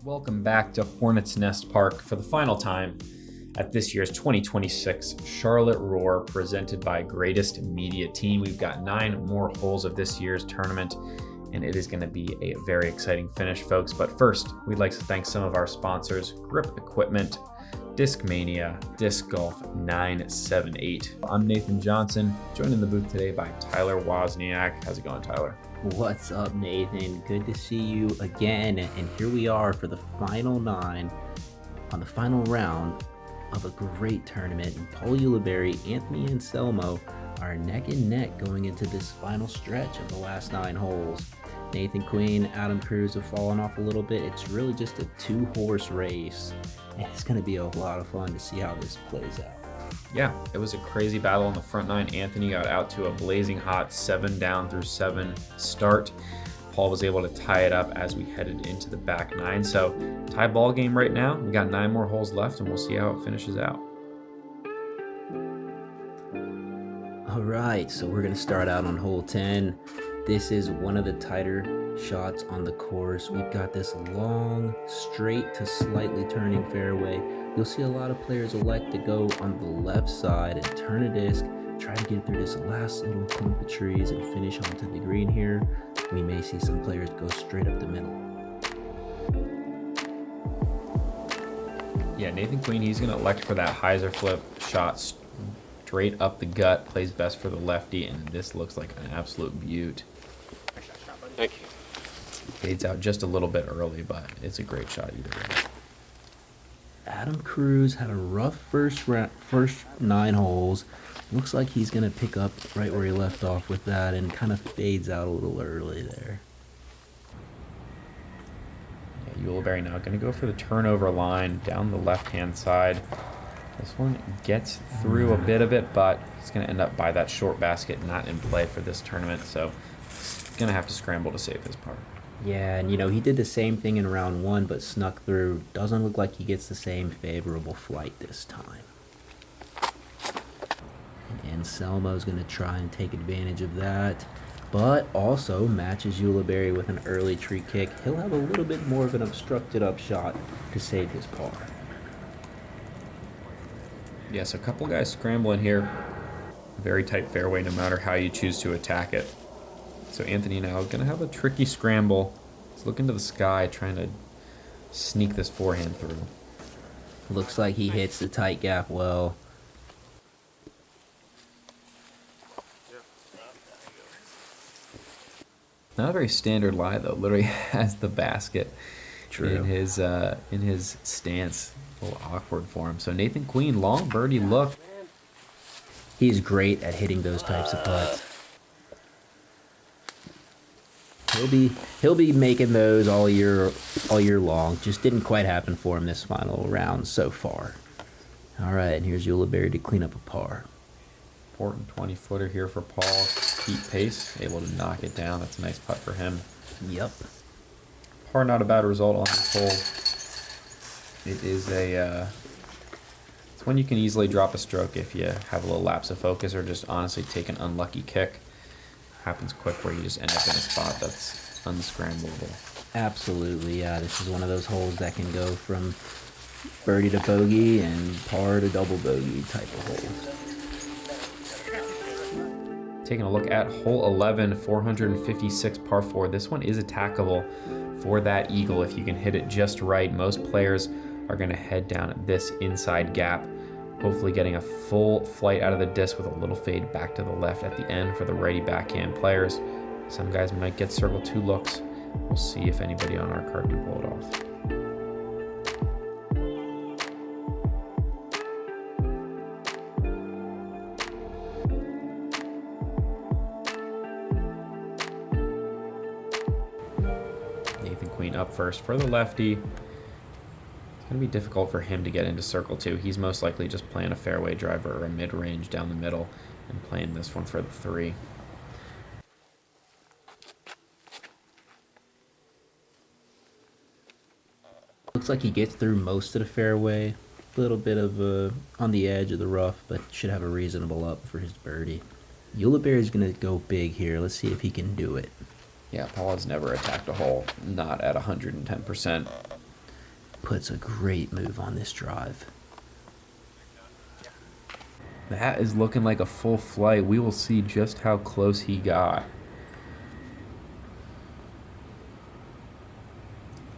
Welcome back to Hornets Nest Park for the final time at this year's 2026 Charlotte Roar presented by Greatest Media Team. We've got 9 more holes of this year's tournament, and it is going to be a very exciting finish, folks. But first, we'd like to thank some of our sponsors: Grip Equipment, Discmania, Disc Golf 978. I'm Nathan Johnson, joined in the booth today by Tyler Wozniak. How's it going, Tyler? What's up, Nathan? Good to see you again. And here we are for the final 9 on the final round of a great tournament. And Paul Ulibarri, Anthony Anselmo are neck and neck going into this final stretch of the last 9 holes. Nathan Queen, Adam Cruz have fallen off a little bit. It's really just a 2-horse race. And it's going to be a lot of fun to see how this plays out. Yeah, it was a crazy battle in the front 9. Anthony got out to a blazing hot 7 down through 7 start. Paul was able to tie it up as we headed into the back 9. So tie ball game right now. We got 9 more holes left, and we'll see how it finishes out. All right, so we're going to start out on hole 10. This is one of the tighter shots on the course. We've got this long, straight to slightly turning fairway. You'll see a lot of players elect to go on the left side and turn a disc, try to get through this last little clump of trees and finish onto the green here. We may see some players go straight up the middle. Yeah, Nathan Queen, he's going to elect for that hyzer flip shot straight up the gut. Plays best for the lefty, and this looks like an absolute beaut. Thank you. Fades out just a little bit early, but it's a great shot either way. Adam Cruz had a rough first 9 holes. Looks like he's going to pick up right where he left off with that and kind of fades out a little early there. Yeah, Ulibarri now going to go for the turnover line down the left-hand side. This one gets through a bit of it, but he's going to end up by that short basket, not in play for this tournament. So he's going to have to scramble to save his part. Yeah, and he did the same thing in round 1, but snuck through. Doesn't look like he gets the same favorable flight this time. And Anselmo's going to try and take advantage of that, but also matches Ulibarri with an early tree kick. He'll have a little bit more of an obstructed up shot to save his par. Yeah, so a couple guys scrambling here. Very tight fairway no matter how you choose to attack it. So Anthony now is going to have a tricky scramble. He's looking to the sky, trying to sneak this forehand through. Looks like he hits the tight gap well. Not a very standard lie, though. Literally has the basket True. in his stance. A little awkward for him. So Nathan Queen, long birdie look. He's great at hitting those types of putts. He'll be making those all year long. Just didn't quite happen for him this final round so far. All right, and here's Ulibarri to clean up a par. Important 20-footer here for Paul. Keep pace, able to knock it down. That's a nice putt for him. Yep. Par, not a bad result on this hole. It is it's when you can easily drop a stroke if you have a little lapse of focus or just honestly take an unlucky kick. Happens quick where you just end up in a spot that's unscramblable. Absolutely, yeah. This is one of those holes that can go from birdie to bogey and par to double bogey type of holes. Taking a look at hole 11, 456 par 4. This one is attackable for that eagle if you can hit it just right. Most players are going to head down this inside gap, hopefully getting a full flight out of the disc with a little fade back to the left at the end for the righty backhand players. Some guys might get circle 2 looks. We'll see if anybody on our card can pull it off. Nathan Queen up first for the lefty. It's going to be difficult for him to get into circle 2. He's most likely just playing a fairway driver or a mid-range down the middle and playing this one for the 3. Looks like he gets through most of the fairway. A little bit of on the edge of the rough, but should have a reasonable up for his birdie. Ulibarri's going to go big here. Let's see if he can do it. Yeah, Paul has never attacked a hole not at 110%. puts a great move on this drive. That is looking like a full flight. We will see just how close he got.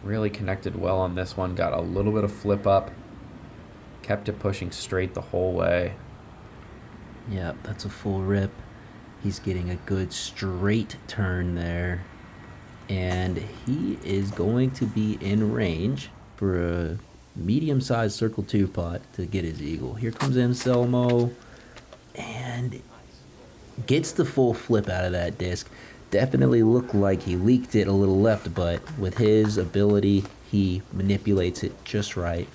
Really connected well on this one. Got a little bit of flip up. Kept it pushing straight the whole way. Yep, that's a full rip. He's getting a good straight turn there. And he is going to be in range for a medium-sized circle 2 putt to get his eagle. Here comes Anselmo. And gets the full flip out of that disc. Definitely looked like he leaked it a little left, but with his ability, he manipulates it just right.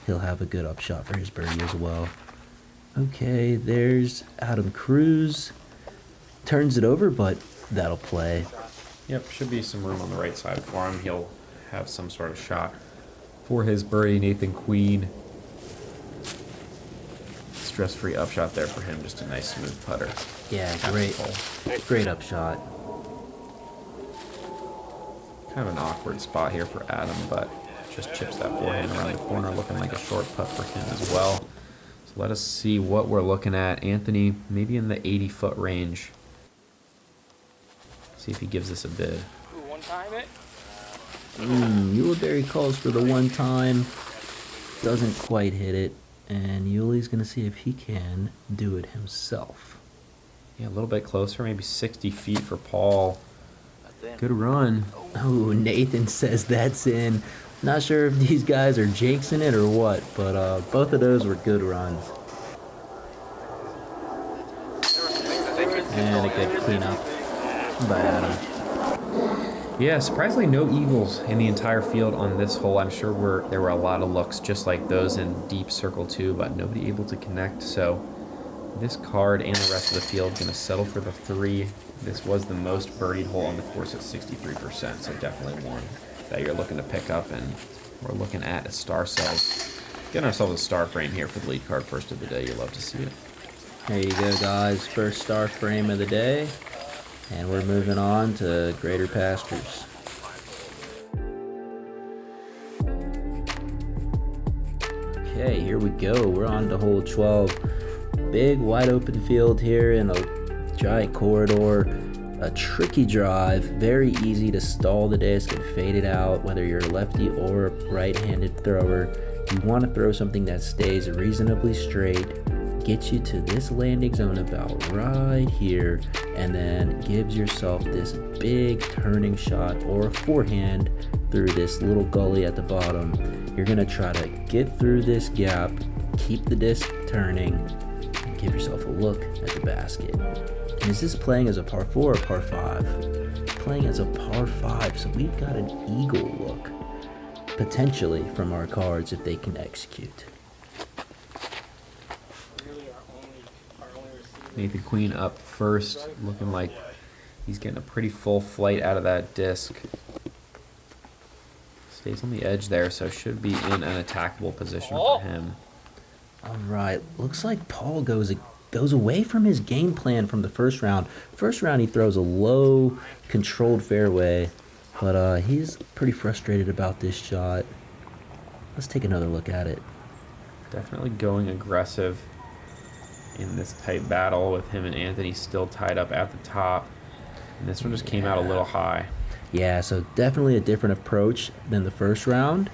He'll have a good upshot for his birdie as well. Okay, there's Adam Cruz. Turns it over, but that'll play. Yep, should be some room on the right side for him. He'll have some sort of shot for his birdie. Nathan Queen. Stress-free upshot there for him. Just a nice smooth putter. Yeah, great upshot. Kind of an awkward spot here for Adam, but just chips that forehand around the corner, looking like a short putt for him as well. So let us see what we're looking at. Anthony, maybe in the 80-foot range. See if he gives us a bid. One time it. Ulibarri calls for the one time. Doesn't quite hit it. And Yuli's going to see if he can do it himself. Yeah, a little bit closer, maybe 60 feet for Paul. Good run. Oh, Nathan says that's in. Not sure if these guys are jinxing it or what, but both of those were good runs. And a good cleanup by Adam. Yeah, surprisingly no eagles in the entire field on this hole. I'm sure there were a lot of looks just like those in deep circle 2, but nobody able to connect. So this card and the rest of the field going to settle for the 3. This was the most birdied hole on the course at 63%, so definitely one that you're looking to pick up. And we're looking at a star cells. Getting ourselves a star frame here for the lead card first of the day. You'll love to see it. There you go, guys. First star frame of the day. And we're moving on to greater pastures. Okay, here we go. We're on to hole 12. Big wide open field here in a giant corridor. A tricky drive. Very easy to stall the disc and fade it out, whether you're a lefty or a right-handed thrower. You want to throw something that stays reasonably straight, gets you to this landing zone about right here, and then gives yourself this big turning shot or a forehand through this little gully at the bottom. You're going to try to get through this gap, keep the disc turning, and give yourself a look at the basket. And is this playing as a par 4 or par 5? Playing as a par 5, so we've got an eagle look, potentially, from our cards if they can execute. Nathan Queen up first, looking like he's getting a pretty full flight out of that disc. Stays on the edge there, so should be in an attackable position for him. All right, looks like Paul goes away from his game plan from the first round. First round, he throws a low, controlled fairway, but he's pretty frustrated about this shot. Let's take another look at it. Definitely going aggressive in this tight battle with him and Anthony still tied up at the top. And this one just came out a little high. Yeah, so definitely a different approach than the first round,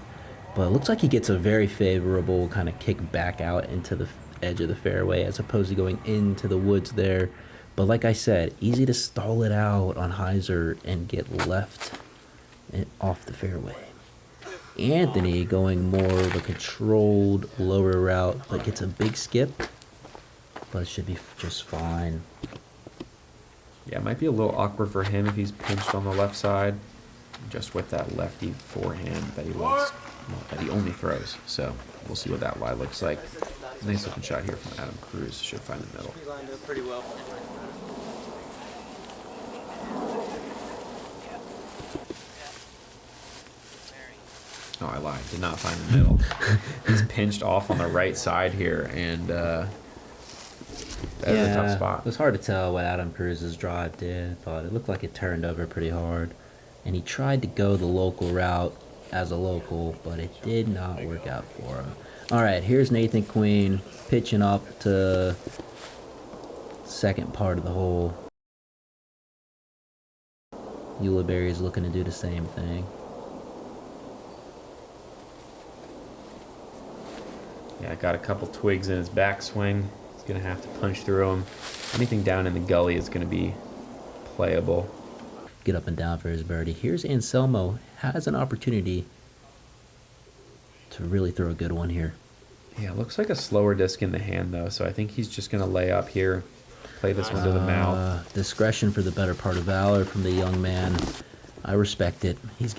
but it looks like he gets a very favorable kind of kick back out into the edge of the fairway as opposed to going into the woods there. But like I said, easy to stall it out on hyzer and get left and off the fairway. Anthony going more of a controlled lower route, but gets a big skip, but it should be just fine. Yeah, it might be a little awkward for him if he's pinched on the left side, just with that lefty forehand that he wants, well, that he only throws. So we'll see what that lie looks like. Nice looking shot here from Adam Cruz. Should find the middle. He lined up pretty well. Oh, I lied. Did not find the middle. He's pinched off on the right side here, and that's a tough spot. It was hard to tell what Adam Cruz's drive did, but it looked like it turned over pretty hard. And he tried to go the local route, as a local, but it did not work out for him. All right, here's Nathan Queen pitching up to second part of the hole. Ulibarri is looking to do the same thing. Yeah, got a couple twigs in his backswing. He's going to have to punch through them. Anything down in the gully is going to be playable. Get up and down for his birdie. Here's Anselmo. Has an opportunity to really throw a good one here. Yeah, looks like a slower disc in the hand, though, so I think he's just going to lay up here, play this one to the mouth. Discretion for the better part of valor from the young man. I respect it. He's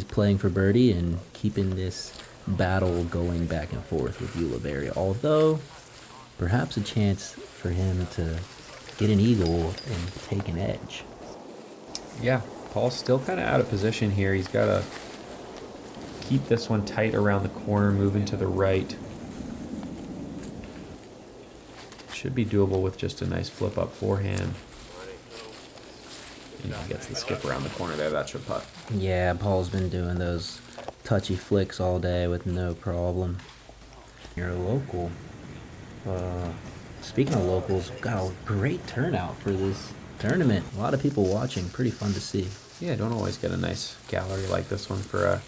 playing for birdie and keeping this battle going back and forth with Ulibarri. Although, perhaps a chance for him to get an eagle and take an edge. Yeah, Paul's still kind of out of position here. He's got to keep this one tight around the corner, moving to the right. Should be doable with just a nice flip up forehand. And he gets the skip around the corner there. That should putt. Yeah, Paul's been doing those touchy flicks all day with no problem. You're a local. Speaking of locals, we've got a great turnout for this tournament. A lot of people watching. Pretty fun to see. Yeah, don't always get a nice gallery like this one for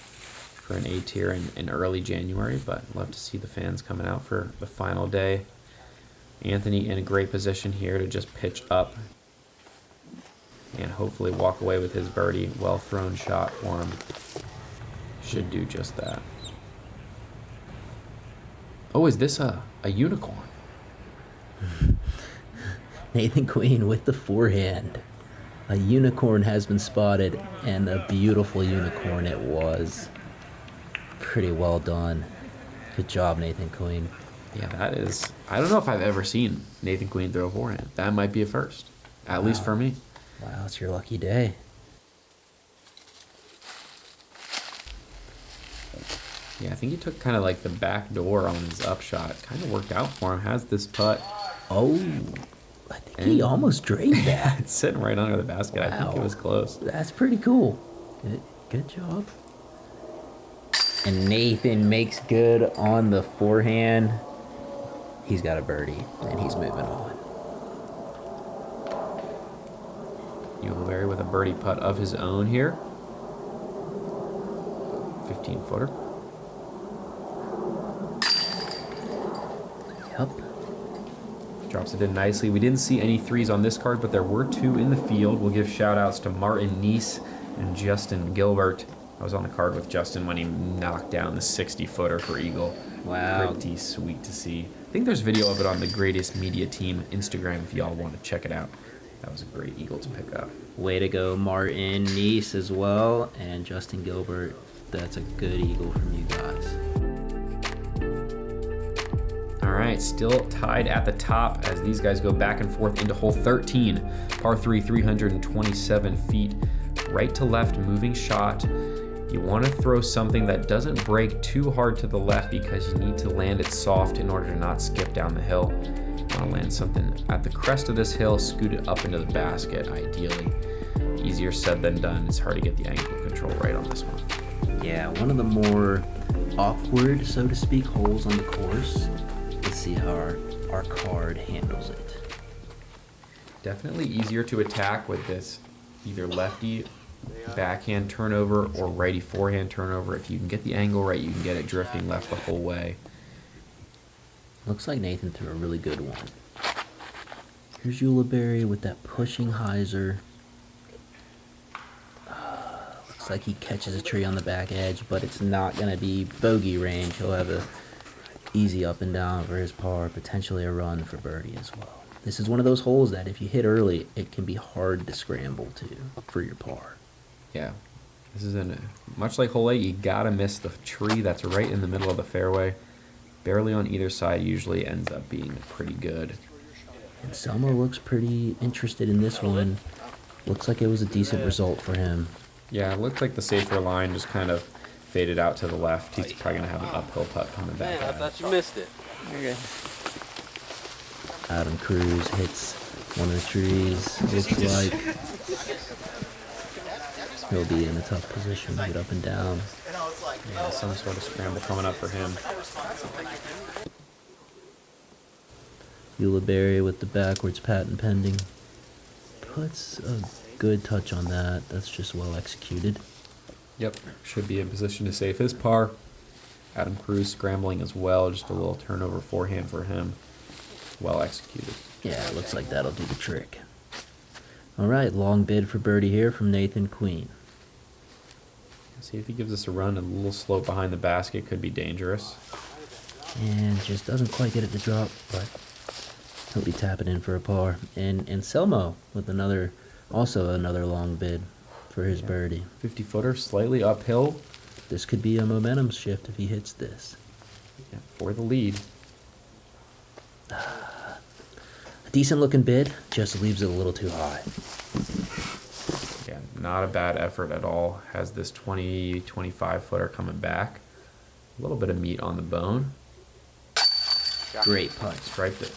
an A tier in early January, but love to see the fans coming out for the final day. Anthony in a great position here to just pitch up and hopefully walk away with his birdie. Well thrown shot for him. Should do just that. Oh, is this a unicorn? Nathan Queen with the forehand. A unicorn has been spotted, and a beautiful unicorn it was. Pretty well done. Good job, Nathan Queen. Yeah, that is... I don't know if I've ever seen Nathan Queen throw a forehand. That might be a first, at least for me. Wow, it's your lucky day. Yeah, I think he took kind of like the back door on his upshot. Kind of worked out for him. Has this putt. Oh, I think he almost drained that. It's sitting right under the basket. Wow. I think it was close. That's pretty cool. Good job. And Nathan makes good on the forehand. He's got a birdie, and he's moving on. Ulibarri with a birdie putt of his own here. 15-footer. Yep. Drops it in nicely. We didn't see any threes on this card, but there were two in the field. We'll give shout-outs to Martin Neese and Justin Gilbert. I was on the card with Justin when he knocked down the 60-footer for eagle. Wow. Pretty sweet to see. I think there's video of it on the Greatest Media Team Instagram if y'all want to check it out. That was a great eagle to pick up. Way to go, Martin Neese as well, and Justin Gilbert. That's a good eagle from you guys. All right, still tied at the top as these guys go back and forth into hole 13. Par 3, 327 feet. Right to left, moving shot. You want to throw something that doesn't break too hard to the left because you need to land it soft in order to not skip down the hill. You want to land something at the crest of this hill, scoot it up into the basket, ideally. Easier said than done. It's hard to get the angle control right on this one. Yeah, one of the more awkward, so to speak, holes on the course. Let's see how our card handles it. Definitely easier to attack with this either lefty backhand turnover or righty forehand turnover. If you can get the angle right, you can get it drifting left the whole way. Looks like Nathan threw a really good one. Here's Ulibarri with that pushing hyzer. Looks like he catches a tree on the back edge, but it's not going to be bogey range. He'll have a easy up and down for his par, potentially a run for birdie as well. This is one of those holes that if you hit early, it can be hard to scramble to for your par. Yeah, this is much like hole 8, you gotta miss the tree that's right in the middle of the fairway. Barely on either side usually ends up being pretty good. And Selma looks pretty interested in this one. Looks like it was a decent result for him. Yeah, it looked like the safer line just kind of faded out to the left. He's probably gonna have an uphill putt coming back. Man, I thought you missed it. Okay. Adam Cruz hits one of the trees. Looks like he'll be in a tough position to get up and down. Yeah, some sort of scramble coming up for him. Ulibarri with the backwards patent pending. Puts a good touch on that. That's just well executed. Yep, should be in position to save his par. Adam Cruz scrambling as well, just a little turnover forehand for him. Well executed. Yeah, it looks like that'll do the trick. All right, long bid for birdie here from Nathan Queen. See if he gives us a run. A little slope behind the basket could be dangerous. And just doesn't quite get it to drop, but he'll be tapping in for a par. And Anselmo with also another long bid for his birdie. 50-footer, slightly uphill. This could be a momentum shift if he hits this. Yeah, for the lead. A decent looking bid, just leaves it a little too high. Yeah, not a bad effort at all. Has this 25-footer coming back. A little bit of meat on the bone. Great putt. Striped it.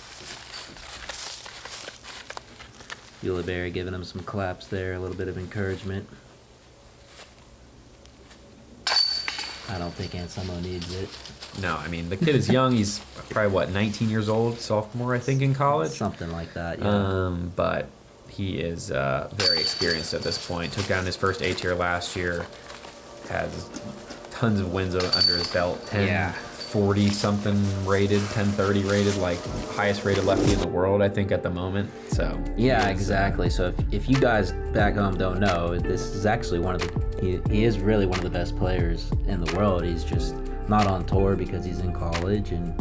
Ulibarri giving him some claps there, a little bit of encouragement. I don't think Anselmo needs it. No, I mean, the kid is young. He's probably, what, 19 years old? Sophomore, I think, in college? Something like that, yeah. But he is very experienced at this point. Took down his first A tier last year. Has tons of wins under his belt. 1040 something rated, 1030 rated, like highest rated lefty in the world, I think, at the moment. So yeah, exactly. So if you guys back home don't know, this is actually he is really one of the best players in the world. He's just not on tour because he's in college, and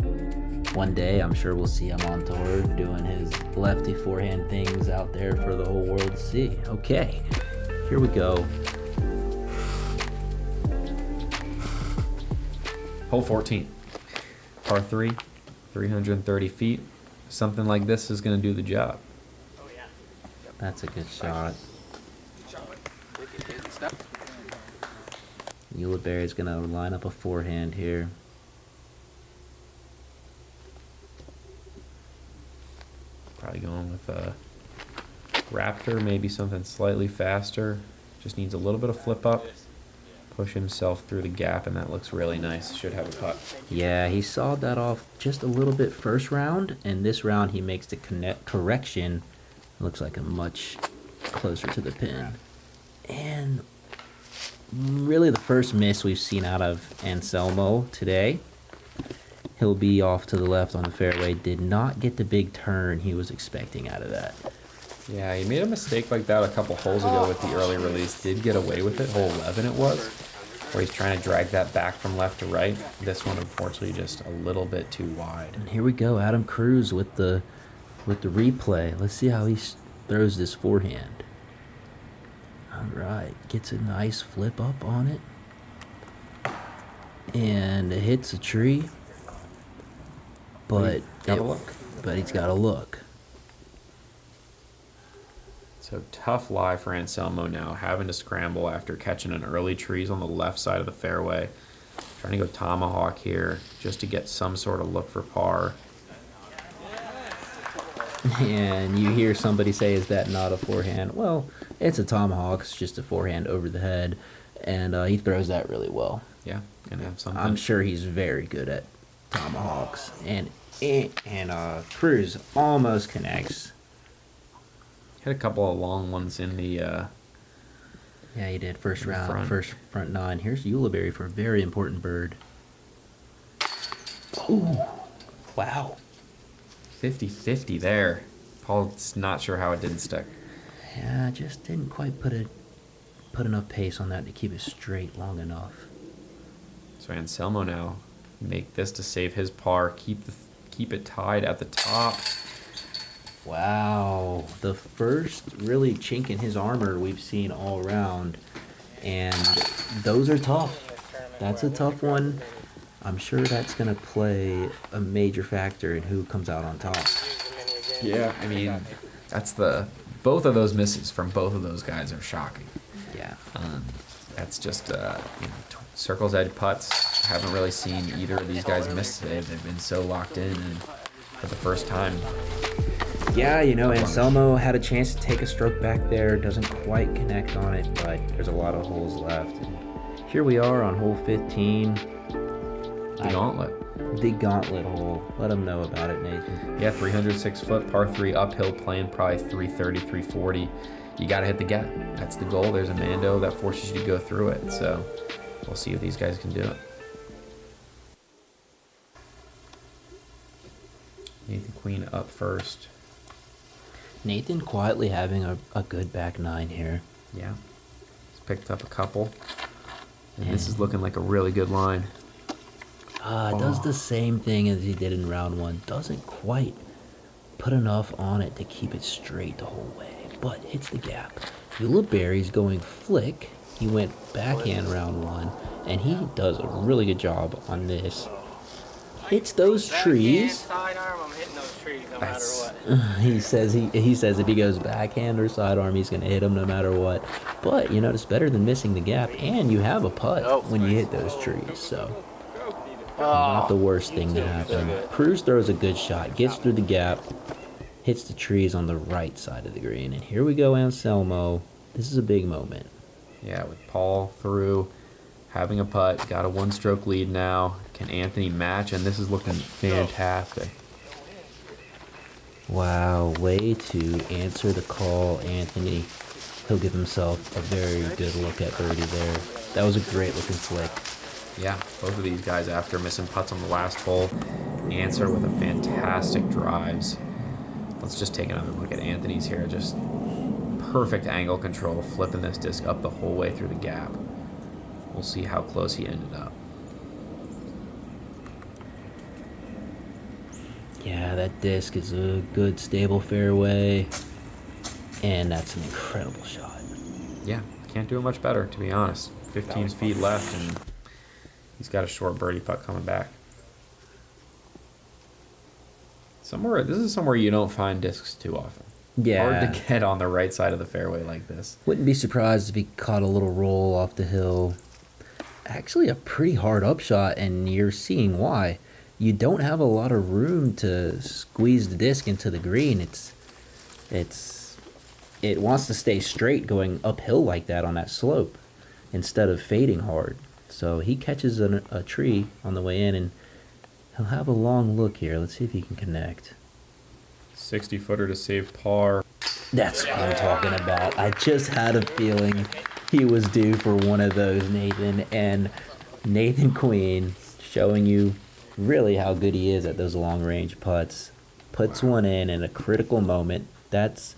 one day I'm sure we'll see him on tour doing his lefty forehand things out there for the whole world to see. Okay, here we go. Hole 14, par 3, 330 feet. Something like this is going to do the job. That's a good shot. Ulibarri's going to line up a forehand here. Probably going with a Raptor, maybe something slightly faster. Just needs a little bit of flip up. Push himself through the gap, and that looks really nice. Should have a putt. Yeah, he sawed that off just a little bit first round, and this round he makes the correction. Looks like a much closer to the pin. And really the first miss we've seen out of Anselmo today. He'll be off to the left on the fairway. Did not get the big turn he was expecting out of that. Yeah, he made a mistake like that a couple holes ago with the early release. Did get away with it. Hole 11 it was, where he's trying to drag that back from left to right. This one, unfortunately, just a little bit too wide. And here we go, Adam Cruz with the replay. Let's see how he throws this forehand. All right, gets a nice flip up on it. And it hits a tree. But Gotta look. But he's got to look. So tough lie for Anselmo now, having to scramble after catching an early trees on the left side of the fairway. Trying to go tomahawk here just to get some sort of look for par. And you hear somebody say, is that not a forehand? Well, it's a tomahawk. It's just a forehand over the head. And he throws that really well. Yeah, gonna have something. I'm sure he's very good at tomahawks. And Cruz almost connects. Hit a couple of long ones in the... Yeah, he did. First round, front. first front nine. Here's Ulibarri for a very important bird. Ooh, wow. 50-50 there. Paul's not sure how it didn't stick. Yeah, just didn't quite put enough pace on that to keep it straight long enough. So Anselmo now make this to save his par. Keep it tied at the top. Wow, the first really chink in his armor we've seen all around, and those are tough. That's a tough one. I'm sure that's going to play a major factor in who comes out on top. Yeah, I mean, that's both of those misses from both of those guys are shocking. Yeah. That's just circle's edge putts. I haven't really seen either of these guys miss today. They've been so locked in, and for the first time. Yeah, Anselmo had a chance to take a stroke back there. Doesn't quite connect on it, but there's a lot of holes left. And Here we are on hole 15. The gauntlet. The gauntlet hole. Let them know about it, Nathan. Yeah, 306 foot, par 3 uphill, playing probably 330, 340. You got to hit the gap. That's the goal. There's a Mando that forces you to go through it. So we'll see if these guys can do it. Nathan Queen up first. Nathan quietly having a good back nine here. Yeah. He's picked up a couple. And this is looking like a really good line. Does the same thing as he did in round one. Doesn't quite put enough on it to keep it straight the whole way, but hits the gap. Ulibarri's going flick. He went backhand round one, and he does a really good job on this. Hits those trees. Sidearm, I'm hitting those trees no matter what. He says if he goes backhand or sidearm, he's gonna hit them no matter what. But you know, it's better than missing the gap, and you have a putt when you hit those trees. So not the worst thing to happen. Cruz throws a good shot, gets through the gap, hits the trees on the right side of the green, and here we go, Anselmo. This is a big moment. Yeah, with Paul through, having a putt, got a one-stroke lead now. Can Anthony match? And this is looking fantastic. Wow, way to answer the call, Anthony. He'll give himself a very good look at birdie there. That was a great looking flick. Yeah, both of these guys, after missing putts on the last hole, answer with a fantastic drives. Let's just take another look at Anthony's here. Just perfect angle control, flipping this disc up the whole way through the gap. We'll see how close he ended up. Yeah, that disc is a good stable fairway, and that's an incredible shot. Yeah, can't do it much better, to be honest. 15 feet left, and he's got a short birdie putt coming back. This is somewhere you don't find discs too often. Yeah. Hard to get on the right side of the fairway like this. Wouldn't be surprised if he caught a little roll off the hill. Actually, a pretty hard upshot, and you're seeing why. You don't have a lot of room to squeeze the disc into the green. It wants to stay straight going uphill like that on that slope instead of fading hard. So he catches a tree on the way in, and he'll have a long look here. Let's see if he can connect. 60-footer to save par. That's what I'm talking about. I just had a feeling he was due for one of those, Nathan. And Nathan Queen showing you really how good he is at those long-range putts. Puts one in a critical moment. That's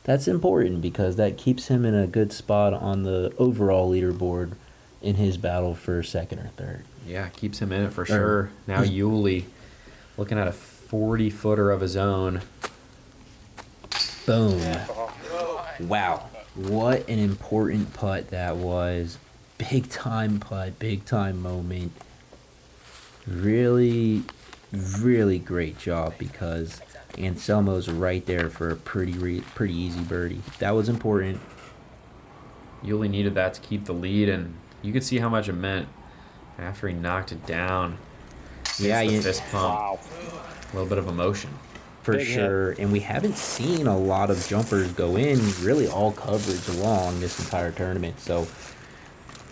important because that keeps him in a good spot on the overall leaderboard in his battle for second or third. Yeah, keeps him in it for sure. Now Yuli looking at a 40-footer of his own. Boom. Wow. What an important putt that was. Big time putt, big time moment. Really, really great job because Anselmo's right there for a pretty easy birdie. That was important. Yuli needed that to keep the lead, and you could see how much it meant after he knocked it down. Yeah, the fist pump. A little bit of emotion. For sure. And we haven't seen a lot of jumpers go in, really all coverage along this entire tournament. So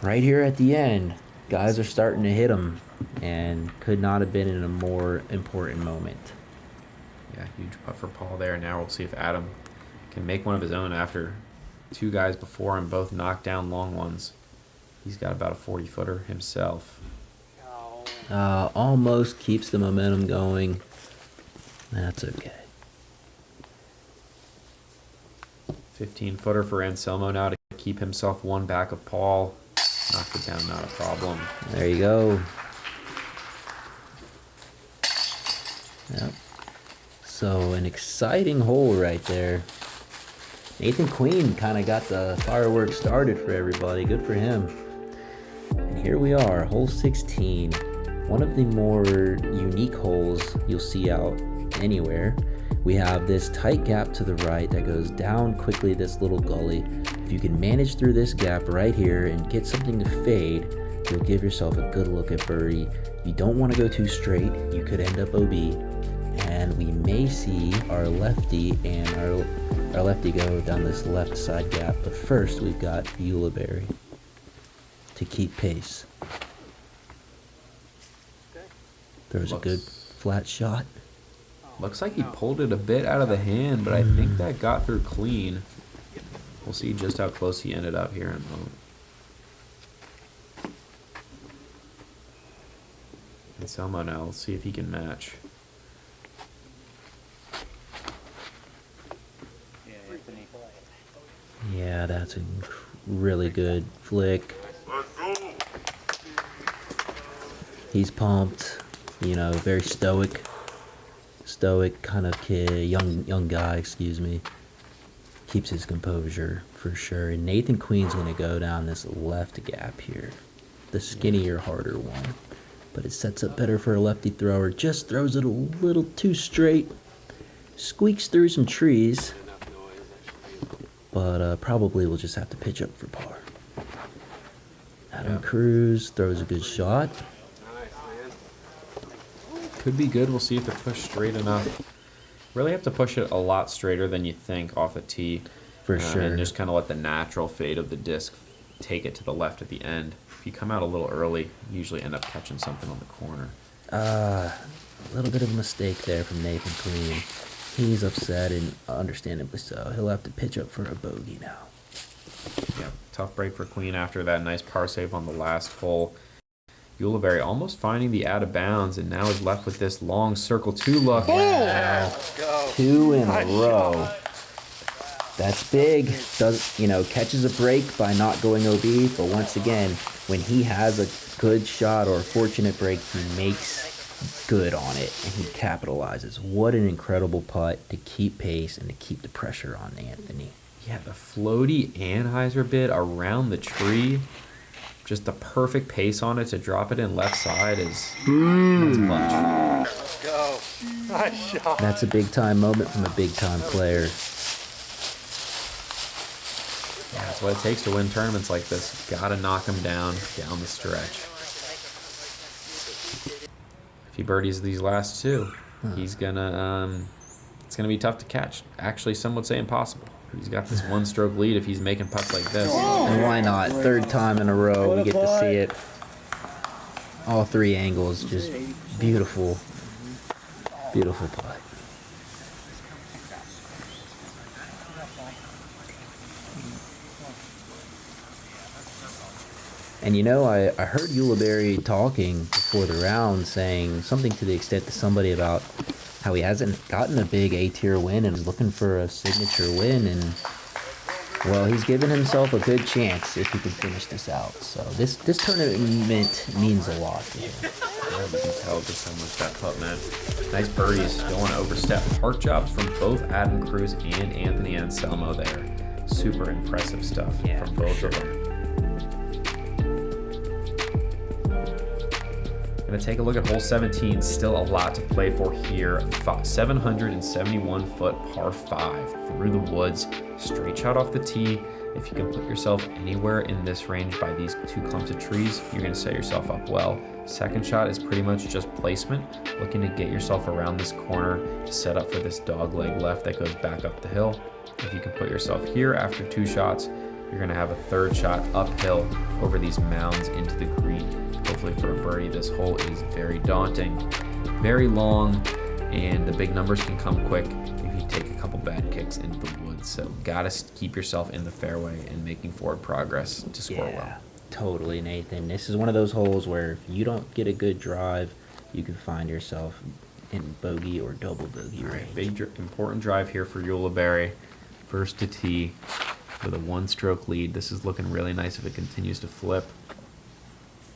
right here at the end, guys are starting to hit them, and could not have been in a more important moment. Yeah, huge putt for Paul there. Now we'll see if Adam can make one of his own after two guys before him both knocked down long ones. He's got about a 40-footer himself. Almost keeps the momentum going. That's okay. 15-footer for Anselmo now to keep himself one back of Paul. Knocked it down, not a problem. There you go. Yep. So an exciting hole right there. Nathan Queen kind of got the fireworks started for everybody. Good for him. And here we are, hole 16. One of the more unique holes you'll see out anywhere. We have this tight gap to the right that goes down quickly this little gully. If you can manage through this gap right here and get something to fade, you'll give yourself a good look at birdie. You don't want to go too straight. You could end up OB. And we may see our lefty and our lefty go down this left side gap. But first, we've got Ulibarri. to keep pace. Throws a good flat shot. Looks like he pulled it a bit out of the hand, but I think that got through clean. We'll see just how close he ended up here in a moment. Anselmo now, let's see if he can match. Yeah, that's a really good flick. He's pumped, you know, very stoic kind of kid, young guy, excuse me. Keeps his composure for sure. And Nathan Queen's gonna go down this left gap here, the skinnier, harder one. But it sets up better for a lefty thrower. Just throws it a little too straight. Squeaks through some trees. But probably we'll just have to pitch up for par. Adam Cruz throws a good shot. Could be good. We'll see if they're pushed straight enough. Really have to push it a lot straighter than you think off the tee. For sure. And just kind of let the natural fade of the disc take it to the left at the end. If you come out a little early, you usually end up catching something on the corner. A little bit of a mistake there from Nathan Queen. He's upset, and understandably so. He'll have to pitch up for a bogey now. Yeah, tough break for Queen after that nice par save on the last hole. Ulibarri almost finding the out of bounds, and now is left with this long circle 2 look. Wow. 2 in a row. That's big. Does, you know, catches a break by not going OB, but once again, when he has a good shot or a fortunate break, he makes good on it and he capitalizes. What an incredible putt to keep pace and to keep the pressure on Anthony. Yeah, the floaty Anheuser bit around the tree. Just the perfect pace on it to drop it in left side is that's clutch. Let's go. Nice shot. That's a big time moment from a big time player. Yeah, that's what it takes to win tournaments like this. Gotta knock them down the stretch. If he birdies these last 2, he's gonna it's gonna be tough to catch. Actually, some would say impossible. He's got this 1-stroke lead if he's making putts like this. And why not? 3rd time in a row, we get to see it. All 3 angles, just beautiful, beautiful putt. And you know, I heard Ulibarri talking before the round saying something to the extent to somebody about how he hasn't gotten a big A-tier win and is looking for a signature win. And, well, he's given himself a good chance if he can finish this out. So this tournament means a lot to him. Yeah, you can tell just how much that putt meant. Nice birdies. Don't want to overstep. Park jobs from both Adam Cruz and Anthony Anselmo there. Super impressive stuff from both of them. Going to take a look at hole 17. Still a lot to play for here. 771 foot par 5 through the woods. Straight shot off the tee. If you can put yourself anywhere in this range by these 2 clumps of trees, you're going to set yourself up well. Second shot is pretty much just placement. Looking to get yourself around this corner to set up for this dog leg left that goes back up the hill. If you can put yourself here after 2 shots, you're going to have a 3rd shot uphill over these mounds into the green. Hopefully for a birdie. This hole is very daunting, very long, and the big numbers can come quick if you take a couple bad kicks into the woods. So gotta keep yourself in the fairway and making forward progress to score well. Totally, Nathan. This is one of those holes where if you don't get a good drive, you can find yourself in bogey or double bogey range. Big important drive here for Ulibarri. First to tee with a 1-stroke lead. This is looking really nice if it continues to flip.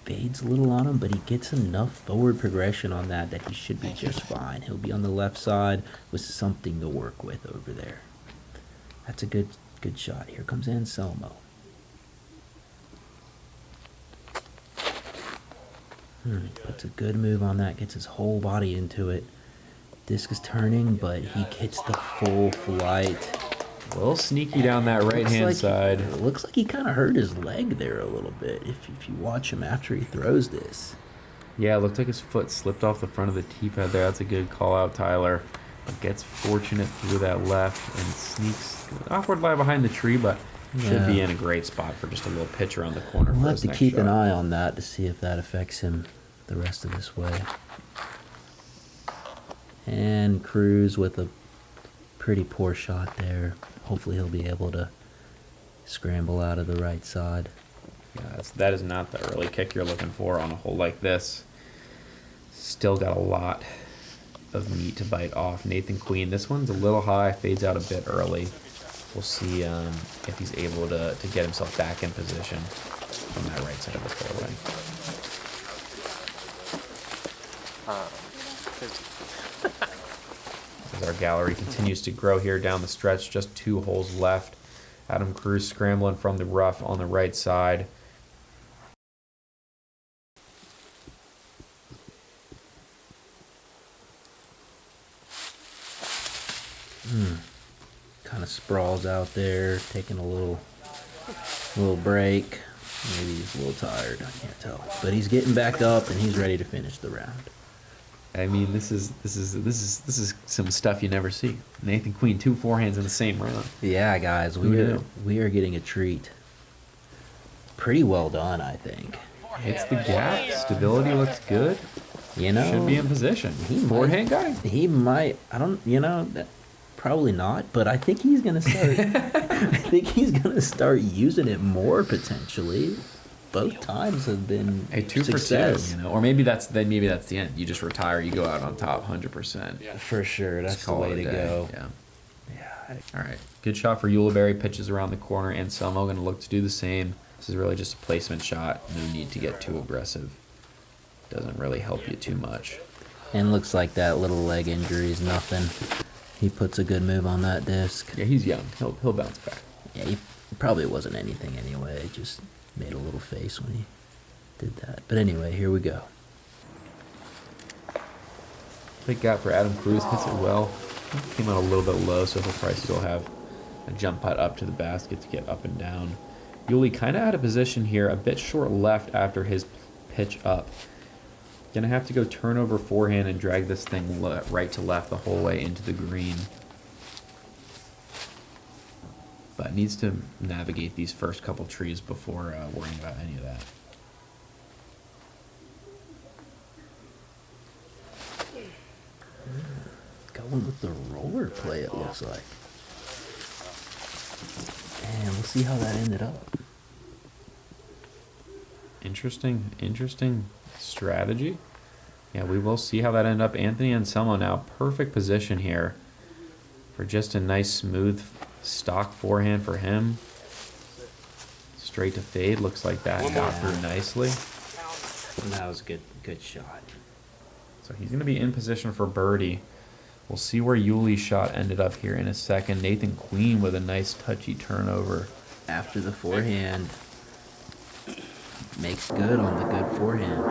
Fades a little on him, but he gets enough forward progression on that he should be just fine. He'll be on the left side with something to work with over there. That's a good shot. Here comes Anselmo. Puts a good move on that, gets his whole body into it. Disc is turning, but he hits the full flight. A little sneaky down that right-hand side. It looks like he kind of hurt his leg there a little bit if you watch him after he throws this. Yeah, it looked like his foot slipped off the front of the tee pad there. That's a good call out, Tyler. But gets fortunate through that left and sneaks awkward lie behind the tree, but Should be in a great spot for just a little pitch around the corner. We'll for have his to next keep an shot. eye on that to see if that affects him the rest of this way. And Cruz with a pretty poor shot there. Hopefully he'll be able to scramble out of the right side. Yeah, that is not the early kick you're looking for on a hole like this. Still got a lot of meat to bite off. Nathan Queen, this one's a little high, fades out a bit early. We'll see if he's able to get himself back in position on that right side of the fairway. As our gallery continues to grow here down the stretch, just 2 holes left. Adam Cruz scrambling from the rough on the right side. Kind of sprawls out there, taking a little break. Maybe he's a little tired, I can't tell. But he's getting back up and he's ready to finish the round. I mean, this is some stuff you never see. Nathan Queen, 2 forehands in the same round. Yeah, guys, Who knew? we are getting a treat. Pretty well done, I think. Hits the gap. Stability looks good. You know, Should be in position. he might- Forehand guy. He might. I don't. Probably not. But I think he's gonna start. I think he's gonna start using it more potentially. Both times have been A 2 success. for 2, or maybe that's the end. You just retire. You go out on top, 100%. For sure. That's the way to go. Yeah. Yeah. All right. Good shot for Ulibarri. Pitches around the corner. Anselmo going to look to do the same. This is really just a placement shot. No need to get too aggressive. Doesn't really help you too much. And looks like that little leg injury is nothing. He puts a good move on that disc. Yeah, he's young. He'll bounce back. Yeah, he probably wasn't anything anyway. Just made a little face when he did that. But anyway, here we go. Big gap for Adam Cruz. Hits it well. Came out a little bit low, so he'll probably still have a jump putt up to the basket to get up and down. Yuli kind of out of position here. A bit short left after his pitch up. Gonna have to go turn over forehand and drag this thing right to left the whole way into the green. But needs to navigate these first couple trees before worrying about any of that. Going with the roller play, it looks like. And we'll see how that ended up. Interesting strategy. Yeah, we will see how that ended up. Anthony Anselmo now perfect position here for just a nice smooth stock forehand for him. Straight to fade. Looks like that got through nicely. And that was a good shot. So he's going to be in position for birdie. We'll see where Yuli's shot ended up here in a second. Nathan Queen with a nice touchy turnover. After the forehand. Makes good on the good forehand.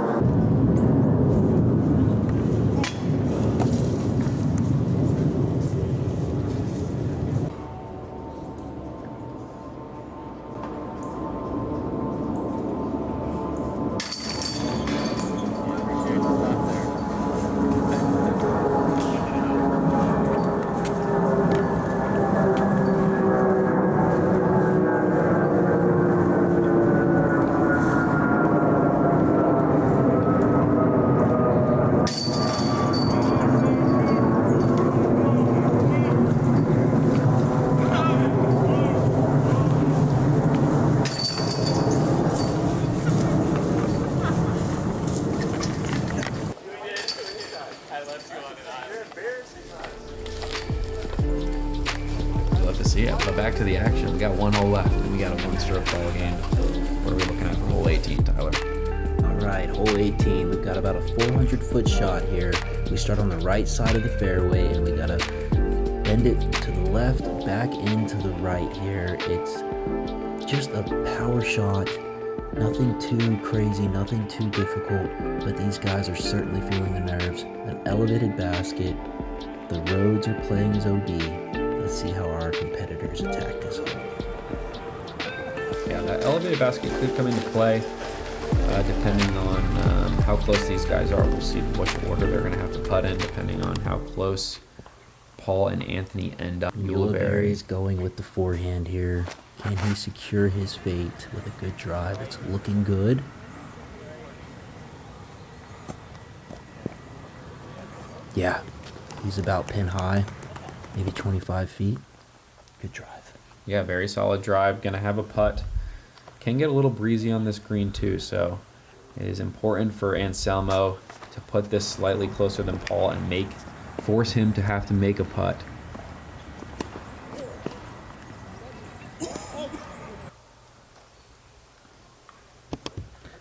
Love to see it. But back to the action. We got 1 hole left, and we got a 1-stroke ball game. What are we looking at for hole 18, Tyler? All right, hole 18. We've got about a 400-foot shot here. We start on the right side of the fairway, and we gotta bend it to the left, back into the right here. It's just a power shot. Nothing too crazy, nothing too difficult, but these guys are certainly feeling the nerves. An elevated basket. The roads are playing as OB. Let's see how our competitors attack this hole. Yeah, that elevated basket could come into play depending on how close these guys are. We'll see which order they're going to have to putt in depending on how close Paul and Anthony end up. Ulibarri's going with the forehand here. Can he secure his fate with a good drive? It's looking good. Yeah, he's about pin high, maybe 25 feet. Good drive. Yeah, very solid drive. Gonna have a putt. Can get a little breezy on this green too, so it is important for Anselmo to put this slightly closer than Paul and force him to have to make a putt.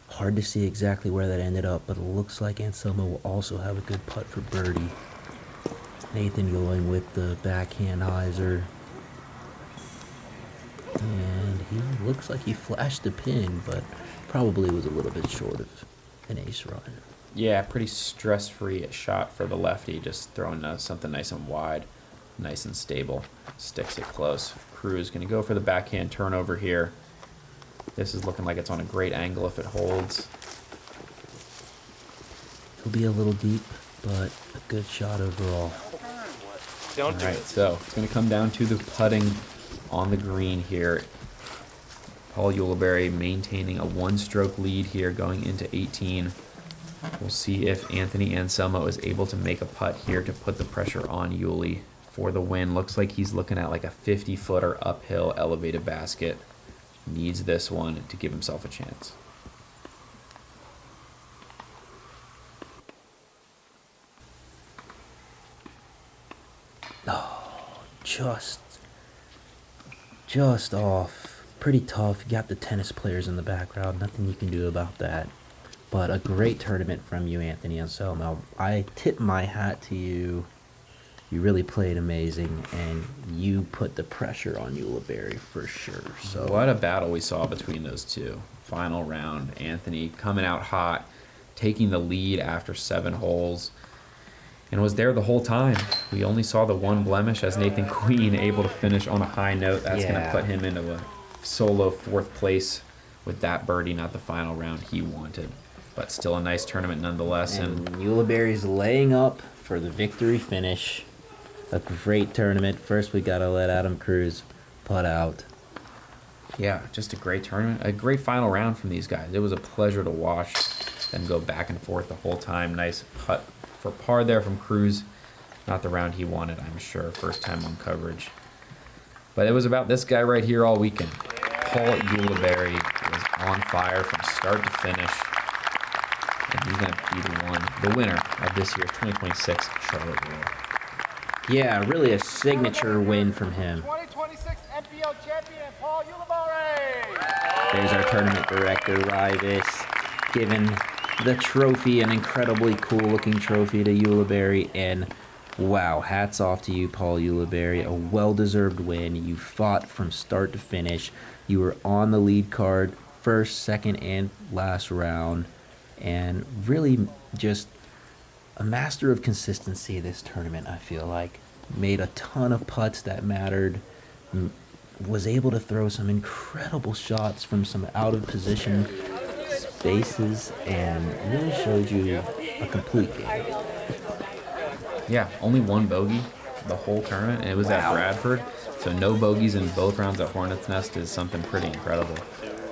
Hard to see exactly where that ended up, but it looks like Anselmo will also have a good putt for birdie. Nathan going with the backhand hyzer. And he looks like he flashed the pin, but probably was a little bit short of an ace run. Yeah, pretty stress-free shot for the lefty, just throwing something nice and wide, nice and stable. Sticks it close. Cruz going to go for the backhand turnover here. This is looking like it's on a great angle if it holds. It'll be a little deep, but a good shot overall. All right, so it's going to come down to the putting on the green here. Paul Ulibarri maintaining a one-stroke lead here going into 18. We'll see if Anthony Anselmo is able to make a putt here to put the pressure on Uli for the win. Looks like he's looking at like a 50-footer uphill elevated basket. Needs this one to give himself a chance. Oh, just off. Pretty tough. You got the tennis players in the background. Nothing you can do about that. But a great tournament from you, Anthony Anselmo. I tip my hat to you. You really played amazing, and you put the pressure on Ulibarri for sure. So what a battle we saw between those two. Final round, Anthony coming out hot, taking the lead after 7 holes, and was there the whole time. We only saw the one blemish as Nathan Queen able to finish on a high note. That's going to put him into a solo 4th place with that birdie, not the final round he wanted. But still a nice tournament nonetheless. And Ulibarri's laying up for the victory finish. A great tournament. First, we got to let Adam Cruz putt out. Yeah, just a great tournament. A great final round from these guys. It was a pleasure to watch them go back and forth the whole time. Nice putt for par there from Cruz. Not the round he wanted, I'm sure. First time on coverage. But it was about this guy right here all weekend. Paul Ulibarri was on fire from start to finish. And he's going to be the winner of this year's 2026 Charlotte Royal. Yeah, really a signature win from him. 2026 NPL champion, Paul Ulibarri. There's our tournament director, Rivas, giving the trophy, an incredibly cool-looking trophy to Ulibarri. And wow, hats off to you, Paul Ulibarri. A well-deserved win. You fought from start to finish. You were on the lead card, first, second, and last round. And really just a master of consistency this tournament, I feel like. Made a ton of putts that mattered. Was able to throw some incredible shots from some out-of-position spaces and really showed you a complete game. Yeah, only 1 bogey the whole tournament, and it was at Bradford. So no bogeys in both rounds at Hornets Nest is something pretty incredible.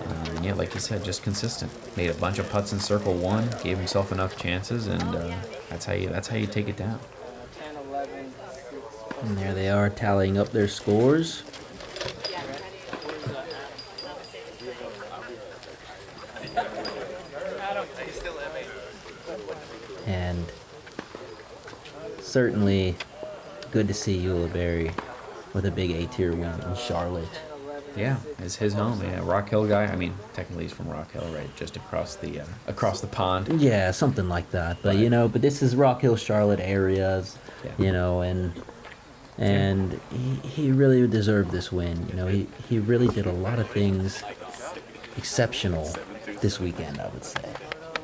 And yeah, like you said, just consistent. Made a bunch of putts in circle 1, gave himself enough chances, and that's how you take it down. 10, 11, 6. And there they are tallying up their scores. And certainly good to see Ulibarri with a big A-tier win in Charlotte. Yeah, it's his home. Yeah, Rock Hill guy. I mean, technically he's from Rock Hill, right? Just across the pond. Yeah, something like that. But you know, but this is Rock Hill, Charlotte areas. Yeah. You know, and he really deserved this win. You know, he really did a lot of things exceptional this weekend, I would say.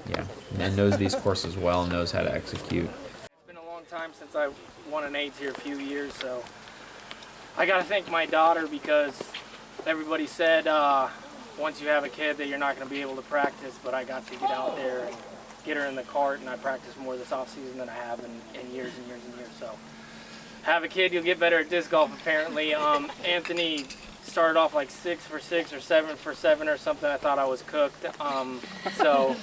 Yeah, and knows these courses well, knows how to execute. It's been a long time since I won an eighth here, a few years, so I got to thank my daughter because everybody said once you have a kid that you're not going to be able to practice, but I got to get out there and get her in the cart, and I practiced more this off season than I have in years and years and years. So have a kid, you'll get better at disc golf apparently. Anthony started off like 6 for 6 or 7 for 7 or something. I thought I was cooked. So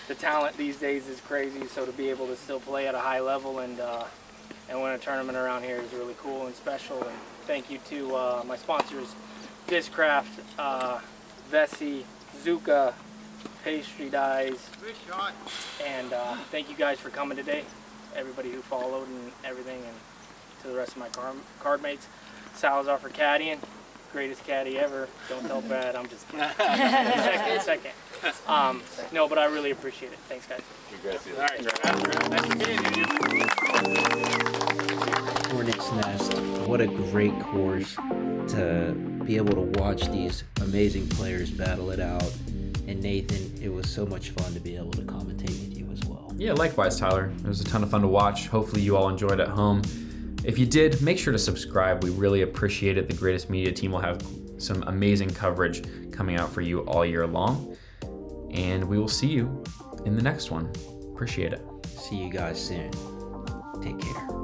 the talent these days is crazy. So to be able to still play at a high level and win a tournament around here is really cool and special. And thank you to my sponsors, Discraft, Vessi, Zuka, Pastry Dyes, and thank you guys for coming today. Everybody who followed and everything, and to the rest of my card mates. Salazar for caddying, greatest caddy ever. Don't tell Brad, I'm just kidding. second. No, but I really appreciate it. Thanks, guys. All right. Nice to meet you. Hornets Nest, what a great course to be able to watch these amazing players battle it out. And Nathan, it was so much fun to be able to commentate with you as well. Yeah, likewise, Tyler. It was a ton of fun to watch. Hopefully you all enjoyed at home. If you did, make sure to subscribe. We really appreciate it. The Greatest Media team will have some amazing coverage coming out for you all year long. And we will see you in the next one. Appreciate it. See you guys soon. Take care.